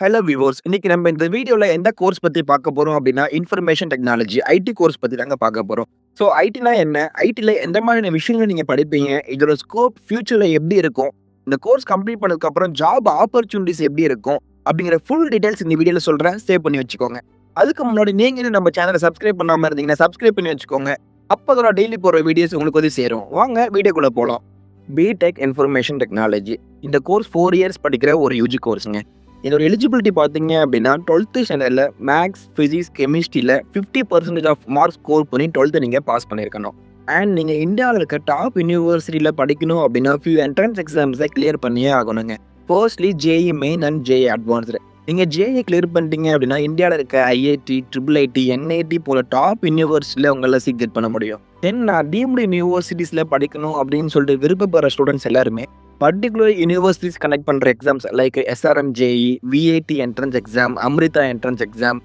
Hello viewers. இன்னைக்கு நம்ம இந்த வீடியோல எந்த கோர்ஸ் பத்தி பார்க்க போறோம் அப்படின்னா, இன்ஃபர்மேஷன் டெக்னாலஜி ஐடி கோர்ஸ் பத்தி தாங்க பார்க்க போறோம். ஸோ ஐடினா என்ன? ஐடில எந்த மாதிரியான விஷயங்கள் நீங்க படிப்பீங்க? இதோட ஸ்கோப் ஃபியூச்சர்ல எப்படி இருக்கும்? இந்த கோர்ஸ் கம்ப்ளீட் பண்ணதுக்கு அப்புறம் ஜாப் ஆப்பர்ச்சுனிட்டீஸ் எப்படி இருக்கும்? அப்படிங்கிற ஃபுல் டீடைல்ஸ் இந்த வீடியோல சொல்றேன். சேவ் பண்ணி வச்சுக்கோங்க. அதுக்கு முன்னாடி நீங்க இன்னும் நம்ம சேனலை சப்ஸ்கிரைப் பண்ணாம இருந்தீங்கன்னா, சப்ஸ்கிரைப் பண்ணி வச்சுக்கோங்க. அப்பதான் டெய்லி போற வீடியோஸ் உங்களுக்கு வந்து சேரும். வாங்க வீடியோக்குள்ள போலாம். BTech information technology. இந்த கோர்ஸ் 4 இயர்ஸ் படிக்கிற ஒரு யூஜி கோர்ஸ்ங்க. இதோட எலிஜிபிலிட்டி பார்த்தீங்க அப்படின்னா 12th ஸ்டாண்டர்டில் மேக்ஸ், ஃபிசிக்ஸ், கெமிஸ்ட்ரியில் 50% ஆஃப் மார்க்ஸ் ஸ்கோர் பண்ணி 12th நீங்கள் பாஸ் பண்ணியிருக்கணும். அண்ட் நீங்கள் இந்தியாவில் இருக்க டாப் யூனிவர்சிட்டியில் படிக்கணும் அப்படின்னா ஃபியூ என்ட்ரன்ஸ் எக்ஸாம்ஸை கிளியர் பண்ணியே ஆகணுங்க. Firstly JEE main and JEE advanced. நீங்கள் ஜேஇ கிளியர் பண்ணிட்டீங்க அப்படின்னா இந்தியாவில் இருக்க ஐஐடி, ட்ரிபிள் ஐடி, என்ஐடி போல டாப் யூனிவர்சிட்டியில் உங்களால் சீட் கெட் பண்ண முடியும். தென் நான் டீம்டு யூனிவர்சிட்டிஸில் படிக்கணும் அப்படின்னு சொல்லிட்டு விருப்பப்படுற ஸ்டூடெண்ட்ஸ் எல்லாருமே பர்டிகுலர் யூனிவர்சிட்டிஸ் கனெக்ட் பண்ணுற exams like SRM JEE, VIT entrance exam, Amrita entrance exam,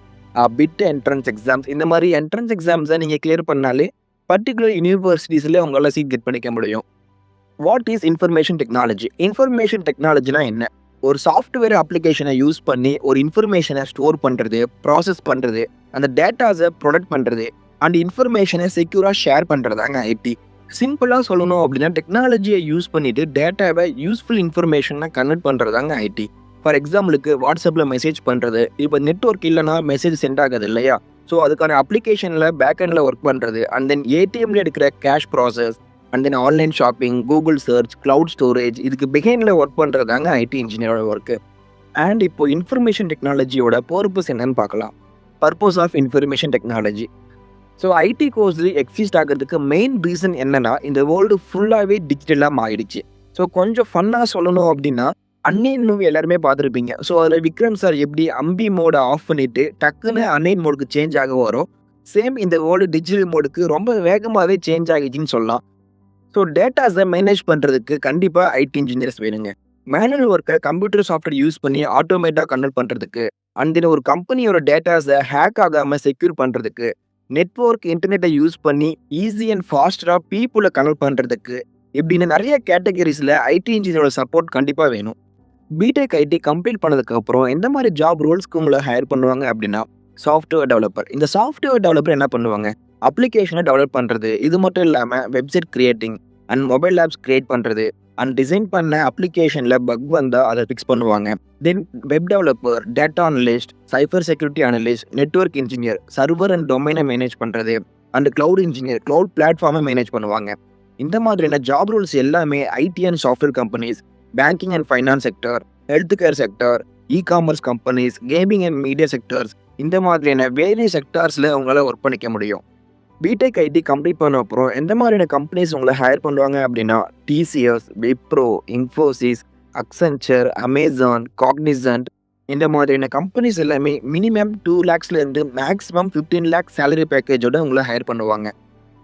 BIT entrance exams, இந்த மாதிரி என்ட்ரன்ஸ் எக்ஸாம்ஸை நீங்கள் கிளியர் பண்ணாலே பர்டிகுலர் யூனிவர்சிட்டிஸில் உங்களால் சீட் கெட் பண்ணிக்க முடியும். What is information technology? Information டெக்னாலஜினா என்ன? ஒரு சாஃப்ட்வேர் அப்ளிகேஷனை யூஸ் பண்ணி ஒரு இன்ஃபர்மேஷனை ஸ்டோர் பண்ணுறது, ப்ராசஸ் பண்ணுறது, அந்த டேட்டாஸை ப்ரொடக்ட் பண்ணுறது அண்ட் இன்ஃபர்மேஷனை செக்யூராக ஷேர் பண்ணுறதாங்க ஐடி. சிம்பிளாக சொல்லணும் அப்படின்னா டெக்னாலஜியை யூஸ் பண்ணிட்டு டேட்டாவை யூஸ்ஃபுல் இன்ஃபர்மேஷனை கன்வெர்ட் பண்ணுறதாங்க ஐடி. ஃபார் எக்ஸாம்பிளுக்கு வாட்ஸ்அப்பில் மெசேஜ் பண்ணுறது, இப்போ நெட்ஒர்க் இல்லைனா மெசேஜ் சென்ட் ஆகுது இல்லையா? ஸோ அதுக்கான அப்ளிகேஷனில் பேக்எண்டில் ஒர்க் பண்ணுறது அண்ட் தென் ஏடிஎம்ல எடுக்கிற cash process and then online shopping, Google search, cloud storage, இதுக்கு பிகைனில் ஒர்க் பண்ணுறதாங்க ஐடி இன்ஜினியரோட ஒர்க்கு. அண்ட் இப்போ இன்ஃபர்மேஷன் டெக்னாலஜியோட பர்பஸ் என்னன்னு பார்க்கலாம். Purpose of information technology. So IT course exist ஆகிறதுக்கு மெயின் ரீசன் என்னன்னா இந்த வேர்ல்டு ஃபுல்லாகவே டிஜிட்டலாக மாறிடுச்சு. ஸோ கொஞ்சம் ஃபன்னாக சொல்லணும் அப்படின்னா அன்னைன் மூவி எல்லாருமே பார்த்துருப்பீங்க. ஸோ அதில் விக்ரம் சார் எப்படி அம்பி மோடை ஆஃப் பண்ணிவிட்டு டக்குன்னு அன்னைன் மோடுக்கு சேஞ்ச் ஆக வரும். சேம் இந்த வேர்ல்டு டிஜிட்டல் மோடுக்கு ரொம்ப வேகமாகவே சேஞ்ச் ஆகிடுச்சின்னு சொல்லலாம். ஸோ டேட்டாஸை மேனேஜ் பண்ணுறதுக்கு கண்டிப்பாக ஐடி இன்ஜினியர்ஸ் வேணுங்க. மேனுவல் ஒர்க்கை கம்ப்யூட்டர் சாஃப்ட்வேர் யூஸ் பண்ணி ஆட்டோமேட்டாக கன்வெர்ட் பண்ணுறதுக்கு அண்ட் தென் ஒரு கம்பெனியோட டேட்டாஸை ஹேக் ஆகாமல் செக்யூர் பண்ணுறதுக்கு, நெட்வொர்க் இன்டர்நெட்டை யூஸ் பண்ணி ஈஸி அண்ட் ஃபாஸ்டராக பீப்புளை கன்வெர்ட் பண்ணுறதுக்கு, இப்படின்னு நிறைய கேட்டகரிஸில் ஐடி இன்ஜினியரோட சப்போர்ட் கண்டிப்பாக வேணும். பிடெக் ஐடி கம்ப்ளீட் பண்ணதுக்கப்புறம் எந்த மாதிரி ஜாப் ரோல்ஸ்க்கு உங்களை ஹையர் பண்ணுவாங்க அப்படின்னா சாஃப்ட்வேர் டெவலப்பர். இந்த சாஃப்ட்வேர் டெவலப்பர் என்ன பண்ணுவாங்க? அப்ளிகேஷனை டெவலப் பண்ணுறது, இது மட்டும் இல்லாமல் website creating and mobile apps create பண்ணுறது அண்ட் டிசைன் பண்ண அப்ளிகேஷனில் பக் வந்தால் அதை ஃபிக்ஸ் பண்ணுவாங்க. Then web developer, data analyst, cyber security analyst, network engineer, server and டொமைனை மேனேஜ் பண்ணுறது அண்ட் க்ளவுட் இன்ஜினியர், க்ளவுட் பிளாட்ஃபார்மை மேனேஜ் பண்ணுவாங்க. இந்த மாதிரியான ஜாப் ரோல்ஸ் எல்லாமே IT and software companies, banking and finance sector, health care sector, e-commerce companies, gaming and media sectors, இந்த மாதிரியான various செக்டார்ஸில் உங்களால் ஒர்க் பண்ணிக்க முடியும். பிடெக் ஐடி கம்ப்ளீட் பண்ண அப்புறம் எந்த மாதிரியான கம்பெனிஸ் உங்களை ஹையர் பண்ணுவாங்க அப்படின்னா TCS, Wipro, Infosys, Accenture, Amazon, Cognizant, இந்த மாதிரியான கம்பெனிஸ் எல்லாமே மினிமம் 2 lakhsலேருந்து மேக்ஸிமம் 15 lakh சேலரி பேக்கேஜோட உங்களை ஹையர் பண்ணுவாங்க.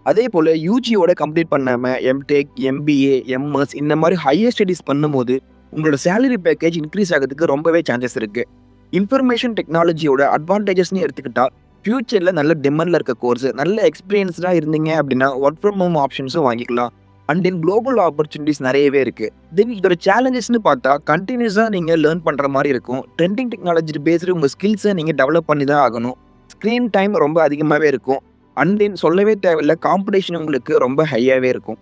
அதே போல் யூஜியோட கம்ப்ளீட் பண்ணாமல் எம்டெக், எம்பிஏ, எம்எஸ் இந்த மாதிரி ஹையர் ஸ்டடீஸ் பண்ணும்போது உங்களோட சேலரி பேக்கேஜ் இன்க்ரீஸ் ஆகிறதுக்கு ரொம்பவே சான்சஸ் இருக்குது. இன்ஃபர்மேஷன் டெக்னாலஜியோட அட்வான்டேஜஸ்ன்னு எடுத்துக்கிட்டால் ஃபியூச்சரில் நல்ல டிமாண்டில் இருக்க கோர்ஸ், நல்ல எக்ஸ்பீரியன்ஸ்டாக இருந்தீங்க அப்படின்னா ஒர்க் ஃப்ரம் ஹோம் ஆப்ஷன்ஸும் வாங்கிக்கலாம். அண்ட் தென் குளோபல் ஆப்பர்ச்சுனிட்டிஸ் நிறையவே இருக்குது. தென் இதோட சேலஞ்சஸ்ன்னு பார்த்தா கண்டினியூஸாக நீங்கள் லேர்ன் பண்ணுற மாதிரி இருக்கும். ட்ரெண்டிங் டெக்னாலஜி பேஸ்டு உங்கள் ஸ்கில்ஸை நீங்கள் டெவலப் பண்ணி தான் ஆகணும். ஸ்க்ரீன் டைம் ரொம்ப அதிகமாகவே இருக்கும். அண்ட் தென் சொல்லவே தேவையில்லை, காம்படிஷன் உங்களுக்கு ரொம்ப ஹையாகவே இருக்கும்.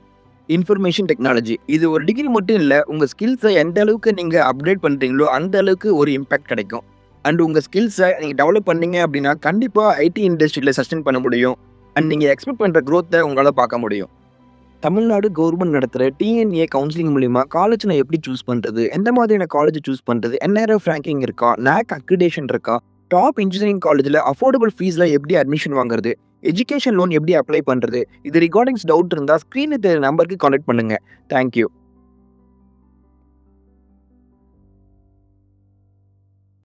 இன்ஃபர்மேஷன் டெக்னாலஜி இது ஒரு டிகிரி மட்டும் இல்லை, உங்கள் ஸ்கில்ஸை எந்த அளவுக்கு நீங்கள் அப்டேட் பண்ணுறீங்களோ அந்த அளவுக்கு ஒரு இம்பேக்ட் கிடைக்கும். அண்ட் உங்கள் ஸ்கில்ஸை நீங்கள் டெவலப் பண்ணீங்க அப்படின்னா கண்டிப்பாக ஐடி இண்டஸ்ட்ரியில் சஸ்டெயின் பண்ண முடியும். அண்ட் நீங்கள் எக்ஸ்பெக்ட் பண்ணுற க்ரோத்தை உங்களால் பார்க்க முடியும். தமிழ்நாடு கவர்மெண்ட் நடத்துகிற டிஎன்ஏ கவுன்சிலிங் மூலிமா காலேஜ் நான் எப்படி சூஸ் பண்ணுறது, எந்த மாதிரியான காலேஜ் சூஸ் பண்ணுறது, என்ஆர்எஃப் ரேங்கிங் இருக்கா, NAC அக்ரிடேஷன் இருக்கா, டாப் இன்ஜினியரிங் காலேஜில் அஃபோர்டபுள் ஃபீஸில் எப்படி அட்மிஷன் வாங்குறது, எஜுகேஷன் லோன் எப்படி அப்ளை பண்ணுறது, இது ரிகார்டிங்ஸ் டவுட் இருந்தால் ஸ்க்ரீனில் தெரியுற நம்பருக்கு கான்டாக்ட் பண்ணுங்கள். தேங்க்யூ.